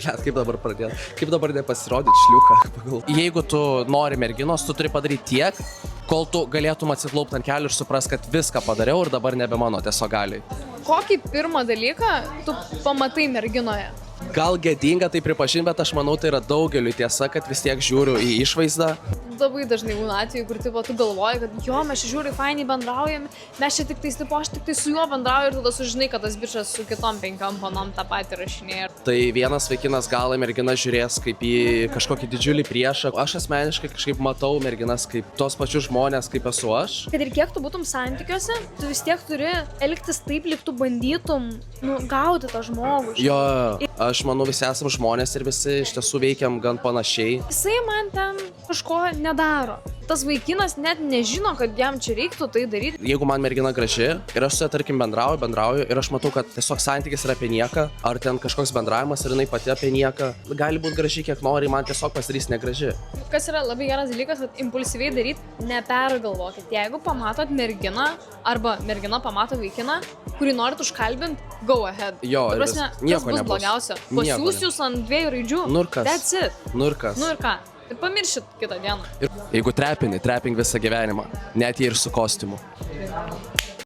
kaip dabar pradėti? Kaip dabar nepasirodyti šliuką? Jeigu tu nori merginos, tu turi padaryti tiek, kol tu galėtum atsiklaupti ant kelių ir supras, kad viską padariau ir dabar nebe mano tiesiog galiai. Kokį pirmą dalyką tu pamatai merginoje? Gal gėdinga tai pripažinti, bet aš manau, tai yra daugeliui tiesa, kad vis tiek žiūriu į išvaizdą. Labai dažnai būna atveju, kur tipo, tu galvoji, kad jo, mes čia žiūri, fainai bendraujame, mes čia tik tais, tipo, aš tik tai su juo bendrauju ir tada sužinai, kad tas bičas su kitom 5 panom tą patį rašinėja. Tai vienas vaikinas gal į merginą žiūrės kaip į kažkokį didžiulį priešą. Aš asmeniškai kažkaip matau merginas kaip tos pačius žmonės, kaip esu aš. Kad ir kiek tu būtum santykiuose, tu vis tiek turi elgtis taip, lyg tu bandytum gauti tą žmogų. Jo, aš manau, visi esam žmonės ir visi iš tiesų veikiam gan panašiai. Jisai man ten kažko nedaro. Tas vaikinas net nežino, kad jam čia reiktų tai daryti. Jeigu man mergina graži ir aš su ja, tarkim, bendrauju ir aš matau, kad tiesiog santykis yra apie nieką, ar ten kažkoks bendravimas ir jinai pati apie nieką, gali būti graži kiek nori, man tiesiog pasidarys negraži. Kas yra labai geras dalykas, kad impulsyviai daryti, nepergalvokit. Jeigu pamatot merginą arba mergina pamato vaikiną, kurį norit užkalbinti, go ahead. Jo, prasme, nieko bus nebus. Blogiausia. Pasiūs jūs ant 2 raidžių. Nurkas. That's it. Nurkas. Nu ir ką? Ir pamiršit kitą dieną. Ir jeigu trepini, trepink visą gyvenimą, net jei ir su kostiumu.